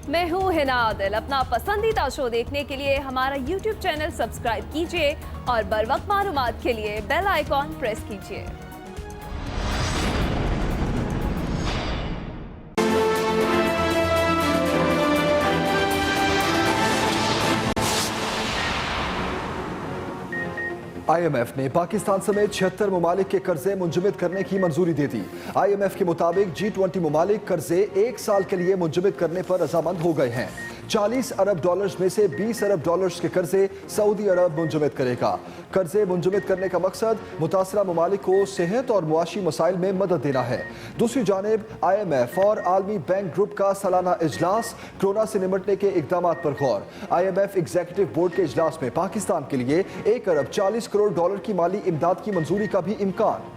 मैं हूँ हिना आदिल। अपना पसंदीदा शो देखने के लिए हमारा YouTube चैनल सब्सक्राइब कीजिए और बर वक्त मालूमात के लिए बेल आइकॉन प्रेस कीजिए। IMF ने पाकिस्तान समेत 76 ममालिक के कर्जे मुंजमद करने की मंजूरी दे दी। IMF के मुताबिक G20 ममालिक कर्जे 1 साल के लिए मुंजमद करने पर रजामंद हो गए हैं। 40 अरब डॉलर्स में से 20 अरब डॉलर्स के कर्जे सऊदी अरब मुंजमद करेगा। कर्जे मुंजमद करने का मकसद मुतासरा ममालिक को सेहत और मुआशी मसाइल में मदद देना है। दूसरी जानिब IMF और आलमी बैंक ग्रुप का सालाना इजलास, कोरोना से निपटने के इकदाम पर गौर। IMF एग्जीक्यूटिव बोर्ड के इजलास में पाकिस्तान के लिए 1 अरब 40 करोड़ डॉलर की माली इमदाद की मंजूरी का भी इम्कान।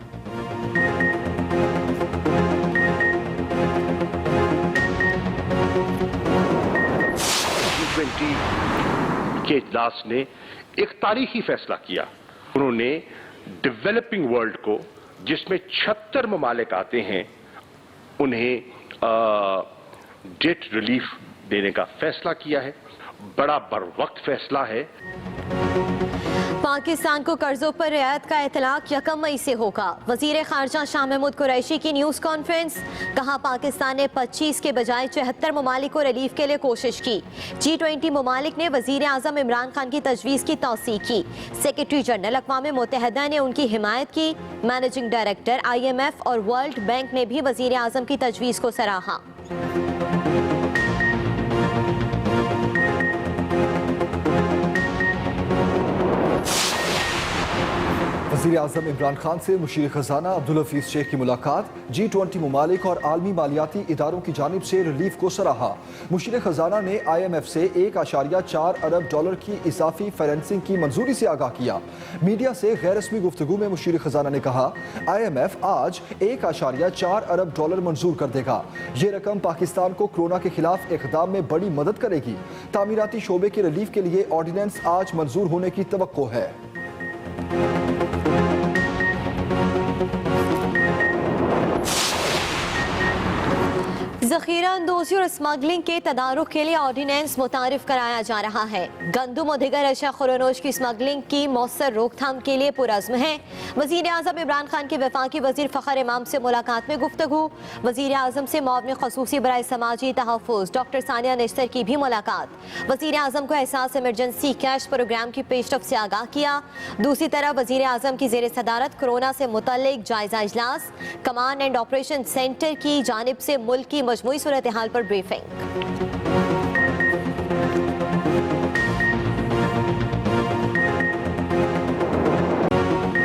G20 के इजलास ने एक तारीखी फैसला किया। उन्होंने डेवलपिंग वर्ल्ड को, जिसमें 76 ममालिक आते हैं, उन्हें डेट रिलीफ देने का फैसला किया है। बड़ा बरवक्त फैसला है। पाकिस्तान को कर्जों पर रियायत का इतलाक 1 मई से होगा। वजीर खारजा शाह महमूद कुरैशी की न्यूज़ कॉन्फ्रेंस। कहा, पाकिस्तान ने 25 के बजाय 74 ममालिक को रिलीफ के लिए कोशिश की। G20 ममालिक ने वजीर आजम इमरान खान की तजवीज़ की तौसीक की। सेक्रेटरी जनरल अक़वाम मुत्तहिदा ने उनकी हिमायत की। मैनेजिंग डायरेक्टर IMF और वर्ल्ड बैंक ने भी वजीर आजम की तजवीज़ को सराहा। वज़ीर आज़म इमरान खान से मुशीर खजाना अब्दुल हफीज शेख की मुलाकात। G20 ममालिक और आलमी मालियाती इदारों की जानिब से रिलीफ को सराहा। मुशीर खजाना ने IMF से 1.4 अरब डॉलर की इजाफी फाइनेंसिंग की मंजूरी से आगाह किया। मीडिया से गैर रस्मी गुफ्तगू में मुशीर खजाना ने कहा, IMF आज 1.4 अरब डॉलर मंजूर कर देगा। ये रकम पाकिस्तान को कोरोना के खिलाफ इक़दाम में बड़ी मदद करेगी। तामीराती शोबे के रिलीफ के लिए ऑर्डिनेंस आज मंजूर होने की तवक्को है। ज़ख़ीरा अंदोज़ी और स्मगलिंग के तदारुक के लिए ऑर्डिनेंस मुतारिफ कराया जा रहा है। गंदम और दिगर अशिया खुरानोश की स्मगलिंग की मौसर रोकथाम के लिए पुरज़्म है। वज़ीर आज़म इमरान खान के वफाकी वज़ीर फ़खर इमाम से मुलाकात में गुफ्तगू। वज़ीर आज़म से मुआविन ख़ुसूसी बराए समाजी तहफ़्फ़ुज़ डॉक्टर सानिया निश्तर की भी मुलाकात। वज़ीर आज़म को एहसास इमरजेंसी कैश प्रोग्राम की पेशरफ से आगाह किया। दूसरी तरफ वज़ीर आज़म की ज़ेर सदारत कोरोना से मुतल्लिक़ जायज़ा इजलास। कमांड एंड ऑपरेशन सेंटर की जानिब से मुल्क की मजमूई सूरत हाल पर ब्रीफिंग।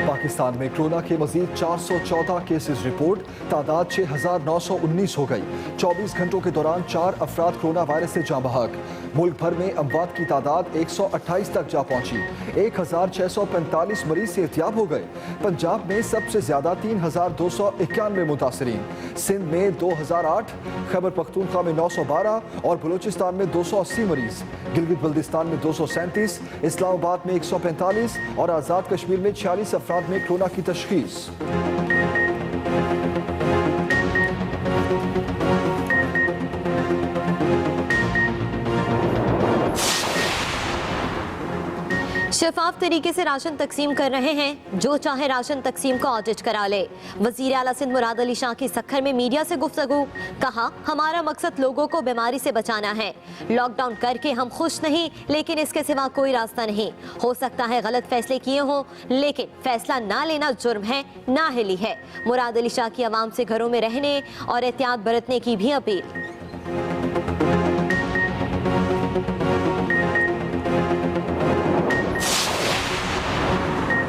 पाकिस्तान में कोरोना के मजीद 414 केसेस रिपोर्ट। तादाद 6919 हो गई। 24 घंटों के दौरान 4 अफराद कोरोना वायरस से जाँ बहक। मुल्क भर में अमवात की तादाद 128 तक जा पहुंची। 1645 मरीज सेहतियाब हो गए। पंजाब में सबसे ज्यादा 3291 मुतासरीन। सिंध में 2008, खैबर पख्तूनख्वा में 912 और बलूचिस्तान में 280 मरीज। गिलगित बल्दिस्तान में 237, इस्लामाबाद में 145 और आज़ाद कश्मीर में 46 अफराद में कोरोना की तशखीस। शफाफ तरीके से राशन तकसीम कर रहे हैं। जो चाहे राशन तकसीम को ऑडिट करा ले। वजीर आला सिंध मुराद अली शाह की सक्खर में मीडिया से गुफ्तगू। कहा, हमारा मकसद लोगों को बीमारी से बचाना है। लॉकडाउन करके हम खुश नहीं, लेकिन इसके सिवा कोई रास्ता नहीं। हो सकता है गलत फैसले किए हों, लेकिन फैसला ना लेना जुर्म है, नाअहली है। मुराद अली शाह की आवाम से घरों में रहने और एहतियात बरतने की भी अपील।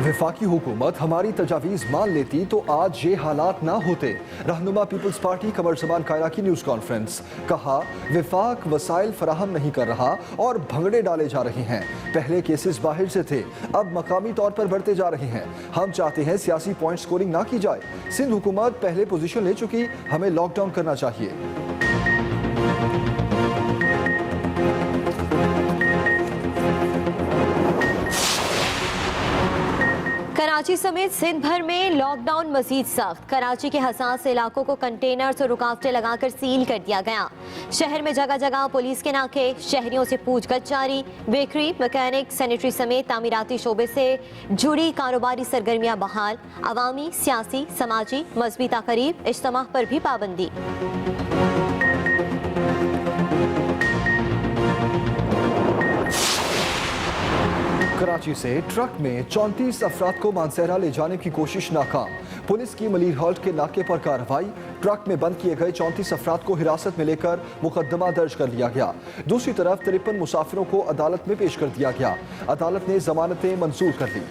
वफाकी हुकूमत हमारी तजावीज़ मान लेती तो आज ये हालात ना होते। रहनुमा पीपल्स पार्टी कमर जमान कायरा की न्यूज़ कॉन्फ्रेंस। कहा, वफाक वसाइल फराहम नहीं कर रहा और भंगड़े डाले जा रहे हैं। पहले केसेस बाहर से थे, अब मकामी तौर पर बढ़ते जा रहे हैं। हम चाहते हैं सियासी पॉइंट स्कोरिंग ना की जाए। सिंध हुकूमत पहले पोजीशन ले चुकी, हमें लॉकडाउन करना चाहिए। कराची समेत सिंध भर में लॉकडाउन मजीद सख्त। कराची के हसास इलाकों को कंटेनर्स और रुकावटें लगाकर सील कर दिया गया। शहर में जगह जगह पुलिस के नाके, शहरियों से पूछगछ जारी। बेकरी, मैकेनिक, सैनिटरी समेत तामीराती शोबे से जुड़ी कारोबारी सरगर्मियां बहाल। अवामी, सियासी, समाजी, मजहबी तकरीब, इज्तिमा पर भी पाबंदी। कराची से ट्रक में 34 अफराद को मानसहरा ले जाने की कोशिश नाकाम। पुलिस की मलीर हॉल्ट के नाके पर कार्रवाई। ट्रक में बंद किए गए 34 अफराद को हिरासत में लेकर मुकदमा दर्ज कर लिया गया। दूसरी तरफ 53 मुसाफिरों को अदालत में पेश कर दिया गया। अदालत ने जमानतें मंजूर कर ली।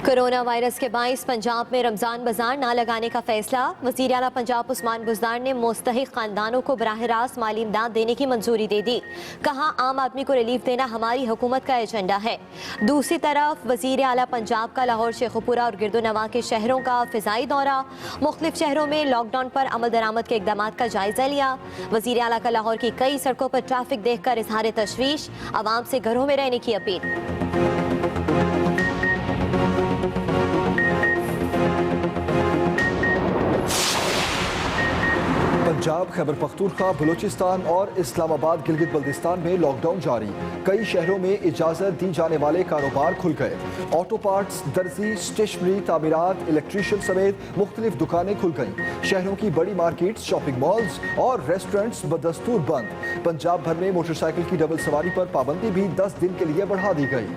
कोरोना वायरस के बाइस पंजाब में रमजान बाजार ना लगाने का फैसला। वज़ीर आला पंजाब उस्मान बुज़दार ने मुस्तहिक खानदानों को बराह रास्त माली इमदाद देने की मंजूरी दे दी। कहा, आम आदमी को रिलीफ देना हमारी हुकूमत का एजेंडा है। दूसरी तरफ वज़ीर आला पंजाब का लाहौर, शेखुपुरा और गिरदोनवा के शहरों का फ़िज़ाई दौरा। मुख्तलिफ शहरों में लॉकडाउन पर अमल दरामद के इक़दाम का जायजा लिया। वज़ीर आला का लाहौर की कई सड़कों पर ट्रैफिक देख कर इजहार तशवीश। आवाम से घरों में रहने की अपील। पंजाब, खैबर पख्तूनख्वा, बलूचिस्तान और इस्लामाबाद, गिलगित बल्तिस्तान में लॉकडाउन जारी। कई शहरों में इजाजत दी जाने वाले कारोबार खुल गए। ऑटो पार्ट्स, दर्जी, स्टेशनरी, तामीरात, इलेक्ट्रीशियन समेत मुख्तलिफ दुकानें खुल गईं। शहरों की बड़ी मार्केट्स, शॉपिंग मॉल्स और रेस्टोरेंट्स बदस्तूर बंद। पंजाब भर में मोटरसाइकिल की डबल सवारी पर पाबंदी भी 10 दिन के लिए बढ़ा दी गई।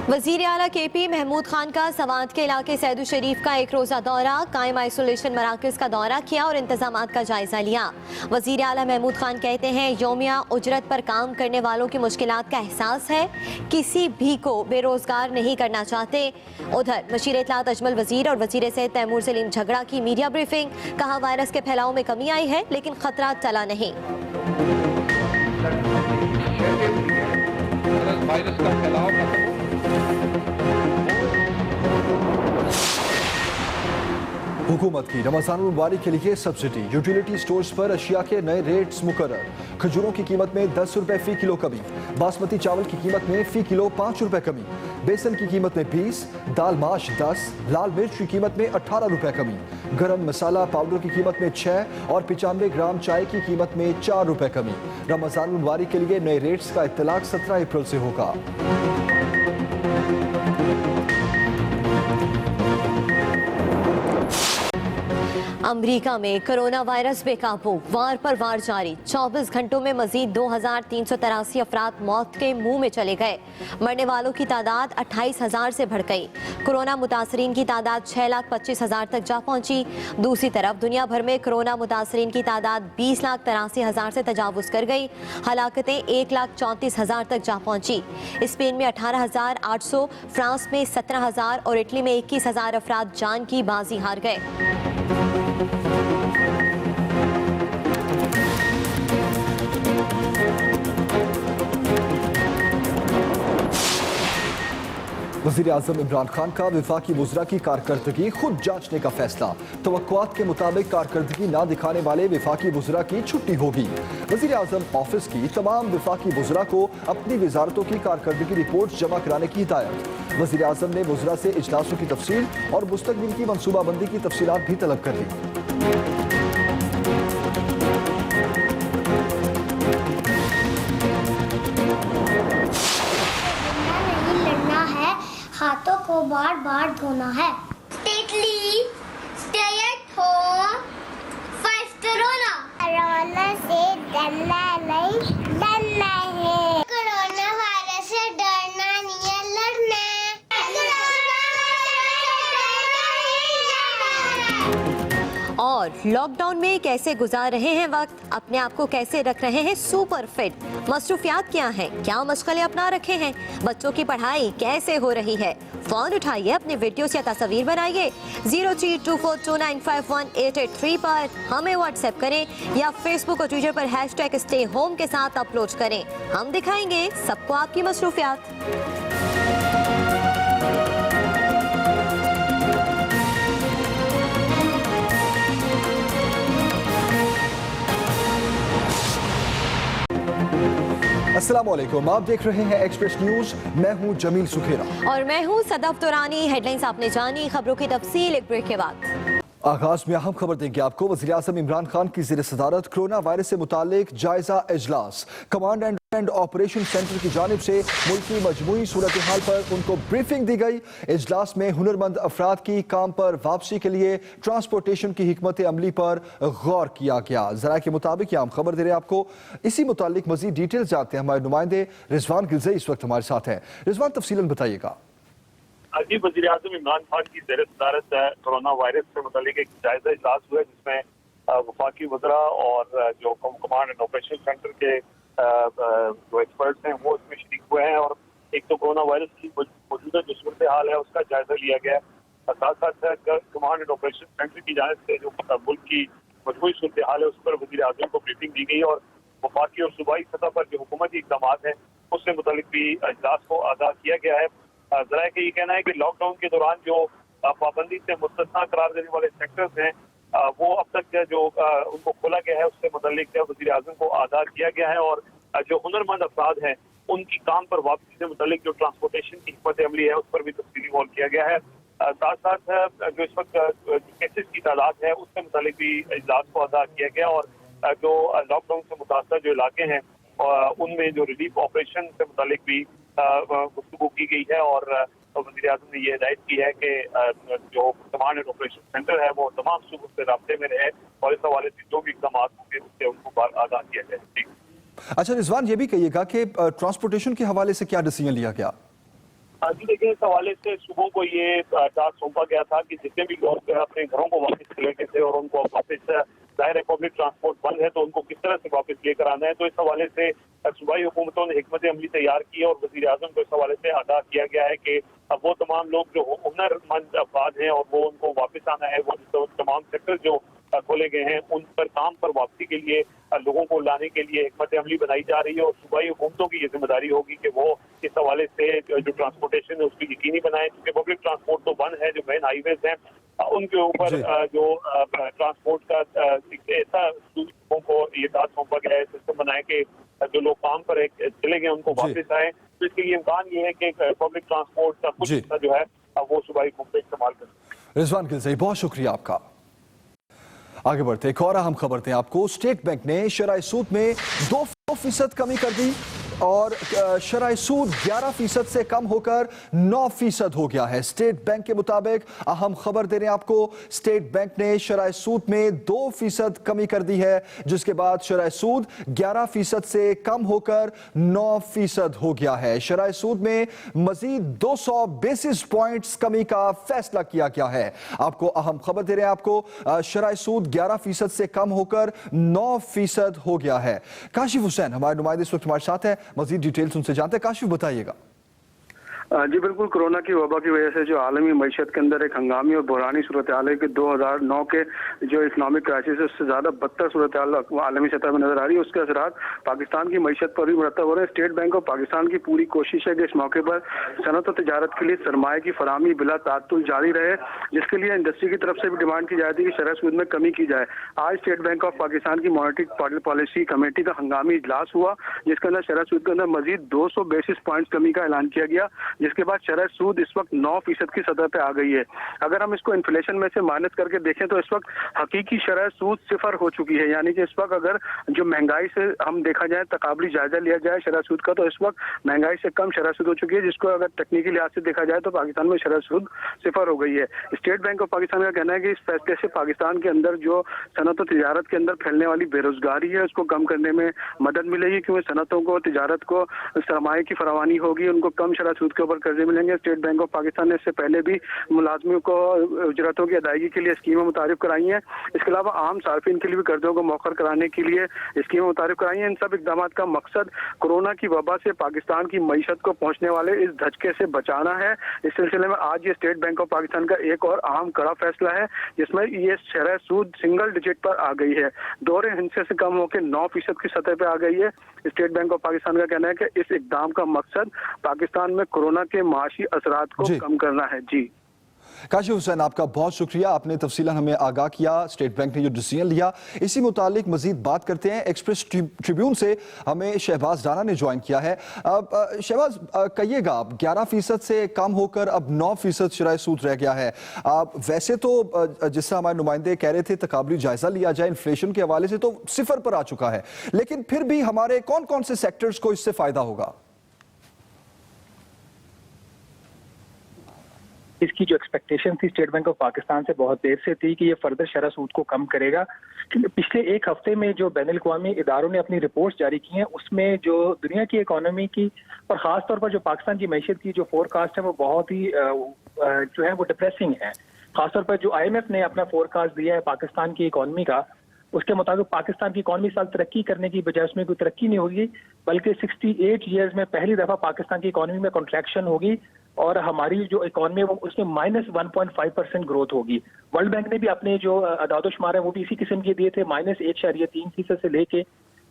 वज़ीर आला KP महमूद खान का सवात के इलाके सैदू शरीफ का एक रोज़ा दौरा। कायम आइसोलेशन मराकज़ का दौरा किया और इंतजामात का जायजा लिया। वज़ीर आला महमूद खान कहते हैं, यौमिया उजरत पर काम करने वालों की मुश्किलात का एहसास है, किसी भी को बेरोजगार नहीं करना चाहते। उधर मशीर इत्तलात अजमल वज़ीर और वज़ीर सेहत तैमूर सलीम झगड़ा की मीडिया ब्रीफिंग। कहा, वायरस के फैलाव में कमी आई है लेकिन खतरा टला नहीं। वायरस का फैलाव हुकूमत की रमजान मुबारक के लिए सब्सिडी। यूटिलिटी स्टोर्स पर अशिया के नए रेट्स मुकर्रर। खजूरों की कीमत में 10 रुपए फी किलो कमी। बासमती चावल की कीमत में फी किलो 5 रुपए कमी। बेसन की कीमत में 20, दाल माश 10, लाल मिर्च की कीमत में 18 रुपए कमी। गरम मसाला पाउडर की कीमत में 6 और 95 ग्राम चाय की कीमत में 4 रुपए कमी। रमजान मुबारक के लिए नए रेट्स का इत्तलाक 17 अप्रैल से होगा। अमरीका में कोरोना वायरस बेकाबू, वार पर वार जारी। 24 घंटों में मजीद 2383 अफराद मौत के मुंह में चले गए। मरने वालों की तादाद 28,000 से बढ़ गई। कोरोना मुतासरीन की तादाद 6,25,000 तक जा पहुंची। दूसरी तरफ दुनिया भर में कोरोना मुतासरीन की तादाद 20,83,000 से तजावुज कर गई। हलाकतें 1,34,000 तक जा पहुंची। स्पेन में 18,800, फ्रांस में 17,000 और इटली में 21,000 अफराद जान की बाजी हार गए। वज़ीर आज़म इमरान खान का वफाकी वज़रा की कारकर्दगी खुद जांचने का फैसला। तवक्कुआत के मुताबिक कारकर्दगी ना दिखाने वाले वफाकी वज़रा की छुट्टी होगी। वज़ीर आज़म ऑफिस की तमाम वफाकी वज़रा को अपनी वजारतों की कारकर्दगी रिपोर्ट जमा कराने की हिदायत। वज़ीर आज़म ने वज़रा से इजलासों की तफसील और मुस्तक़बिल की मनसूबाबंदी की तफसीलात भी तलब कर ली। हाथों को बार बार धोना है। Stay at home, fight corona. Corona से डरना नहीं, लड़ना है। कोरोना वायरस से डरना नहीं है, लड़ना है। और लॉकडाउन में कैसे गुजार रहे हैं वक्त, अपने आप को कैसे रख रहे हैं सुपर फिट, मसरूफियात क्या हैं, क्या मशगले अपना रखे हैं, बच्चों की पढ़ाई कैसे हो रही है। फोन उठाइए, अपने वीडियोस या तस्वीर बनाइए 0324295183 पर हमें व्हाट्सएप करें या फेसबुक और ट्विटर पर #StayHome के साथ अपलोड करें। हम दिखाएंगे सबको आपकी मसरूफियात। अस्सलाम वालेकुम, आप देख रहे हैं एक्सप्रेस न्यूज। मैं हूं जमील सुखेरा और मैं हूं सदफ दुरानी। हेडलाइंस आपने जानी, खबरों की तफसील एक ब्रेक के बाद। आगाज में अहम खबर देंगे आपको। वज़ीर आज़म इमरान खान की ज़ेर सदारत कोरोना वायरस से मुतालिक जायजा इजलास। कमांड एंड ऑपरेशन सेंटर की जानिब से मुल्की मजमूई सूरत हाल पर उनको ब्रीफिंग दी गई। इजलास में हुनरमंद अफराद की काम पर वापसी के लिए ट्रांसपोर्टेशन की हिकमत अमली पर गौर किया गया। जरा के मुताबिक यह हम खबर दे रहे हैं आपको। इसी मुतालिक मजीद डिटेल्स जानते हैं हमारे नुमाइंदे रिजवान गिलज़ई इस वक्त हमारे साथ हैं। रिजवान, तफसीलन बताइएगा। जी, वज़ीर आज़म इमरान खान की ज़ेर सदारत कोरोना वायरस से मुतालिक एक जायजा इजलास हुआ है, जिसमें वफाकी वज़रा और जो कमांड एंड ऑपरेशन सेंटर के जो एक्सपर्ट्स हैं वो इसमें शरीक हुए हैं। और एक तो कोरोना वायरस की मौजूदा जो सूरत हाल है उसका जायजा लिया गया है। साथ साथ कमांड एंड ऑपरेशन सेंटर की जानिब से जो मुल्क की मजमूई सूरत हाल है उस पर वज़ीर आज़म को ब्रीफिंग दी गई और वफाकी और सूबाई सतह पर जो हुकूमती इक़दाम हैं उससे मुतालिक भी इजलास को आगाह किया गया है। जरा का ये कहना है कि लॉकडाउन के दौरान जो पाबंदी से मुस्तस्ना करार देने वाले सेक्टर्स हैं वो अब तक जो उनको खोला गया है उससे मुतालिक वज़ीर आज़म को आगाह किया गया है। और जो हुनरमंद अफराद हैं उनकी काम पर वापसी से मुतालिक जो ट्रांसपोर्टेशन की हिकमत अमली है उस पर भी तफसीली गौर किया गया है। साथ साथ जो इस वक्त केसेस की तादाद है उससे मुतालिक भी इजलास को आगाह किया गया। और जो लॉकडाउन से मुतासर जो इलाके हैं उनमें जो रिलीफ ऑपरेशन से मुतालिक भी गुफ्तगू की गई है। और वज़ीर आज़म ने ये हिदायत की है कि जो कमांड एंड ऑपरेशन सेंटर है वो तमाम सूबों से राब्ते में रहे और इस हवाले से जो भी इक़दाम होंगे उससे उनको आगाह किया जाए। अच्छा रिजवान, ये भी कहिएगा कि ट्रांसपोर्टेशन के हवाले से क्या डिसीजन लिया गया? जी देखिए, इस हवाले से सुबह को ये टास्क सौंपा गया था कि जितने भी लोग अपने घरों को वापस लेके थे और उनको वापस जाहिर है पब्लिक ट्रांसपोर्ट बंद है तो उनको किस तरह से वापस लेकर आना है। तो इस हवाले से सूबाई हुकूमतों ने हिकमत अमली तैयार की और वज़ीर आज़म को इस हवाले से आगाह किया गया है कि अब वो तमाम लोग जो हुनरमंद अफराद हैं और वो उनको वापस आना है, वो तमाम सेक्टर जो खोले गए हैं उन पर काम पर वापसी के लिए लोगों को लाने के लिए हिकमत अमली बनाई जा रही है। और सूबाई हुकूमतों की ये जिम्मेदारी होगी कि वो इस हवाले से जो ट्रांसपोर्टेशन है उसकी यकीनी बनाए, क्योंकि पब्लिक ट्रांसपोर्ट तो बंद है, जो मेन हाईवेज हैं उनके ऊपर जो ट्रांसपोर्ट का ऐसा लोगों को ये टास्क सौंपा गया है, सिस्टम बनाए कि जो लोग काम पर चले गए उनको वापस आए। तो इसके लिए इम्कान ये है कि पब्लिक ट्रांसपोर्ट का कुछ हिस्सा जो है वो सूबाई हुकूमत इस्तेमाल करें। रिजवान गिलज़ई, बहुत शुक्रिया आपका। आगे बढ़ते एक और अहम खबर दें आपको। स्टेट बैंक ने शरह सूद में 2% कमी कर दी और शरह सूद 11% से कम होकर 9% हो गया है। स्टेट बैंक के मुताबिक अहम खबर दे रहे हैं आपको, स्टेट बैंक ने शरह सूद में 2% कमी कर दी है, जिसके बाद शरह सूद 11% से कम होकर 9% हो गया है। शरह सूद में मजीद 200 बेसिस पॉइंट्स कमी का फैसला किया गया है। आपको अहम खबर दे रहे हैं आपको, शरह सूद 11% से कम होकर 9% हो गया है। काशिफ हुसैन हमारे नुमाइंदे इस वक्त हमारे साथ है, मजीद डिटेल्स उनसे जानते हैं। काशिफ, बताइएगा। जी बिल्कुल, कोरोना की वबा की वजह से जो आलमी मईशत के अंदर एक हंगामी और बुरानी सूरत हाल है कि 2009 के जो इकनॉमिक क्राइसिस है उससे ज़्यादा बदतर सूरत हाल आलमी सतह पर नजर आ रही है। उसके असरात पाकिस्तान की मईशत पर भी मुरतब हो रहे हैं। स्टेट बैंक ऑफ पाकिस्तान की पूरी कोशिश है कि इस मौके पर सनत और तजारत के लिए सरमाए की फराहमी बिला तातुल जारी रहे, जिसके लिए इंडस्ट्री की तरफ से भी डिमांड की जाती है कि शरह सूद में कमी की जाए। आज स्टेट बैंक ऑफ पाकिस्तान की मॉनेटरी पॉलिसी कमेटी का हंगामी इजलास हुआ, जिसके अंदर शरह सूद के अंदर मजीद 200 बेसिस पॉइंट्स कमी का ऐलान किया गया, जिसके बाद शरह सूद इस वक्त 9% की सतह पे आ गई है। अगर हम इसको इन्फ्लेशन में से माइनस करके देखें तो इस वक्त हकीकी शरह सूद 0 हो चुकी है। यानी कि इस वक्त अगर जो महंगाई से हम देखा जाए, तकाबली जायजा लिया जाए शरह सूद का, तो इस वक्त महंगाई से कम शरह सूद हो चुकी है, जिसको अगर तकनीकी लिहाज से देखा जाए तो पाकिस्तान में शरह सूद 0 हो गई है। स्टेट बैंक ऑफ पाकिस्तान का कहना है कि इस फैसले से पाकिस्तान के अंदर जो सनत और तिजारत के अंदर फैलने वाली बेरोजगारी है उसको कम करने में मदद मिलेगी, क्योंकि सनतों को, तिजारत को सरमाए की फरावानी होगी, उनको कम शरह सूद के ऊपर कर्जे मिलेंगे। स्टेट बैंक ऑफ पाकिस्तान ने इससे पहले भी मुलाजमियों को उजरतों की अदायगी के लिए स्कीमें मुतारिफ कराई हैं। इसके अलावा आम सार्फिन के लिए भी कर्जों को मौखर कराने के लिए स्कीमें मुतारिफ कराई हैं। इन सब इकदाम का मकसद कोरोना की वबा से पाकिस्तान की मईशत को पहुंचने वाले इस धचके से बचाना है। इस सिलसिले में आज ये स्टेट बैंक ऑफ पाकिस्तान का एक और अहम कड़ा फैसला है, जिसमें ये शरह सूद सिंगल डिजिट पर आ गई है, दौरे हिंसे से कम होकर 9% की सतह पर आ गई है। स्टेट बैंक ऑफ पाकिस्तान का कहना है कि इस इकदाम का मकसद पाकिस्तान में कोरोना के माशी असरात को कम करना है। जी काशिफ हुसैन, आपका बहुत शुक्रिया, आपने तफसीलन हमें आगाह किया स्टेट बैंक ने जो डिसीजन लिया। इसी मुतालिक मजीद बात करते हैं। एक्सप्रेस ट्रिब्यून से हमें शहबाज राना ने ज्वाइन किया है। शहबाज, कहिएगा, 11% से कम होकर अब 9% शरह सूद रह गया है। वैसे तो जिससे हमारे नुमाइंदे कह रहे थे तकाबली जायजा लिया जाए इन्फ्लेशन के हवाले से, तो 0 पर आ चुका है, लेकिन फिर भी हमारे कौन कौन से सेक्टर्स को इससे फायदा होगा? इसकी जो एक्सपेक्टेशन थी स्टेट बैंक ऑफ पाकिस्तान से बहुत देर से थी कि ये फर्दर शरह सूद को कम करेगा। पिछले एक हफ्ते में जो बैनुल अक़वामी इदारों ने अपनी रिपोर्ट्स जारी की हैं, उसमें जो दुनिया की इकोनॉमी की और ख़ास तौर पर जो पाकिस्तान की मैशत की जो फोरकास्ट है वो बहुत ही जो है वो डिप्रेसिंग है। खासतौर पर जो IMF ने अपना फोरकास्ट दिया है पाकिस्तान की इकोनॉमी का, उसके मुताबिक पाकिस्तान की इकोनॉमी साल तरक्की करने की बजाय उसमें कोई तरक्की नहीं होगी, बल्कि 68 ईयर्स में पहली दफा पाकिस्तान की इकोनॉमी में कॉन्ट्रैक्शन होगी और हमारी जो इकोनॉमी है वो उसमें -1.5% ग्रोथ होगी। वर्ल्ड बैंक ने भी अपने जो अदादोशुमार है वो भी इसी किस्म के दिए थे, -1.3% से लेके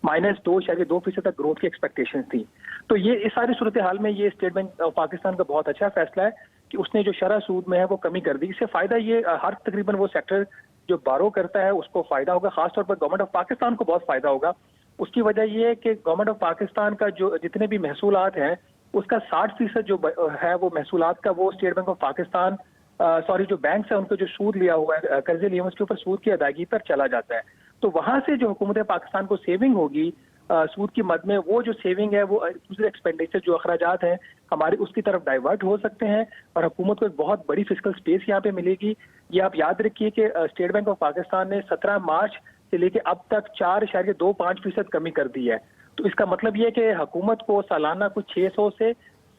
-2.2% तक ग्रोथ की एक्सपेक्टेशन थी। तो ये इस सारी सूरत हाल में ये स्टेट बैंक ऑफ पाकिस्तान का बहुत अच्छा फैसला है कि उसने जो शरह सूद में है वो कमी कर दी। इससे फायदा ये हर तकरीबन वो सेक्टर जो बारो करता है उसको फायदा होगा, खासतौर पर गवर्नमेंट ऑफ पाकिस्तान को बहुत फायदा होगा। उसकी वजह ये है कि गवर्नमेंट ऑफ पाकिस्तान का जो जितने भी महसूलात हैं उसका 60% जो है वो महसूलात का वो स्टेट बैंक ऑफ पाकिस्तान जो बैंक्स है उनको जो सूद लिया हुआ है, कर्जे लिए उसके ऊपर सूद की अदायगी पर चला जाता है। तो वहां से जो हुकूमत पाकिस्तान को सेविंग होगी सूद की मद में, वो जो सेविंग है वो दूसरे एक्सपेंडिचर जो अखराजात हैं हमारे उसकी तरफ डाइवर्ट हो सकते हैं और हुकूमत को एक बहुत बड़ी फिस्कल स्पेस यहाँ पे मिलेगी। ये आप याद रखिए कि स्टेट बैंक ऑफ पाकिस्तान ने 17 मार्च से लेके अब तक 4.25% कमी कर दी है। तो इसका मतलब ये है कि हुकूमत को सालाना कुछ 600 से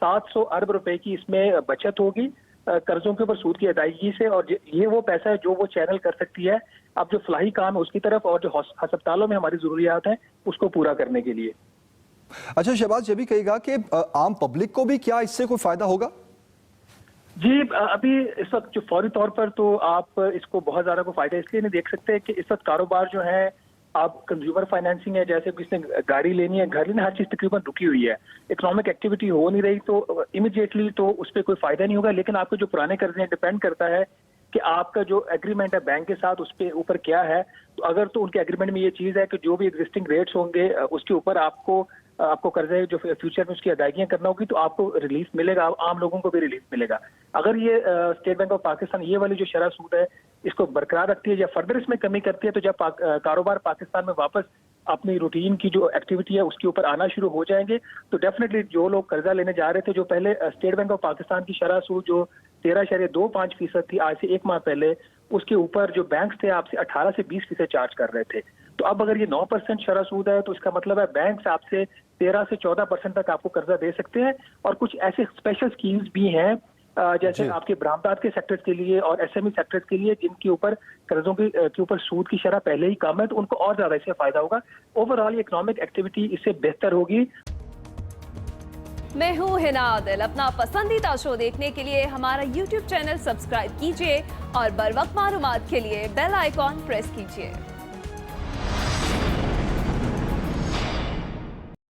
700 अरब रुपए की इसमें बचत होगी कर्जों के ऊपर सूद की अदायगी से, और ये वो पैसा है जो वो चैनल कर सकती है अब जो फलाही काम है उसकी तरफ और जो अस्पतालों में हमारी जरूरियात हैं उसको पूरा करने के लिए। अच्छा शहबाज, ये भी कहेगा कि आम पब्लिक को भी क्या इससे कोई फायदा होगा? जी, अभी इस वक्त जो फौरी तौर पर तो आप इसको बहुत ज्यादा को फायदा इसलिए नहीं देख सकते कि इस वक्त कारोबार जो है आप कंज्यूमर फाइनेंसिंग है, जैसे किसने गाड़ी लेनी है, घर लेना, हर चीज तकरीबन रुकी हुई है, इकोनॉमिक एक्टिविटी हो नहीं रही, तो इमीडिएटली तो उस पर कोई फायदा नहीं होगा। लेकिन आपके जो पुराने कर्जे हैं डिपेंड करता है कि आपका जो एग्रीमेंट है बैंक के साथ उस पर ऊपर क्या है। तो अगर तो उनके एग्रीमेंट में ये चीज है कि जो भी एग्जिस्टिंग रेट्स होंगे उसके ऊपर आपको कर्जे जो फ्यूचर में उसकी अदायगियां करना होगी तो आपको रिलीफ मिलेगा, आम लोगों को भी रिलीफ मिलेगा। अगर ये स्टेट बैंक ऑफ पाकिस्तान ये वाली जो शरह सूद है इसको बरकरार रखती है या फर्दर इसमें कमी करती है, तो जब कारोबार पाकिस्तान में वापस अपनी रूटीन की जो एक्टिविटी है उसके ऊपर आना शुरू हो जाएंगे, तो डेफिनेटली जो लोग कर्जा लेने जा रहे थे, जो पहले स्टेट बैंक ऑफ पाकिस्तान की शरह सूद जो 13.25% थी आज से 1 माह पहले, उसके ऊपर जो बैंक थे आपसे 18 से 20% चार्ज कर रहे थे। तो अब अगर ये 9% शरह सूद है तो इसका मतलब है बैंक आपसे 13 से 14% तक आपको कर्जा दे सकते हैं। और कुछ ऐसे स्पेशल स्कीम्स भी हैं जैसे आपके बरामदात के सेक्टर्स के लिए और SME सेक्टर्स के लिए जिनके ऊपर कर्जों के ऊपर सूद की शरह पहले ही कम है, तो उनको और ज्यादा इससे फायदा होगा। ओवरऑल इकोनॉमिक एक्टिविटी इससे बेहतर होगी। मैं हूँ हिना आदिल। अपना पसंदीदा शो देखने के लिए हमारा YouTube चैनल सब्सक्राइब कीजिए और बर वक्त मालूमात के लिए बेल आइकॉन प्रेस कीजिए।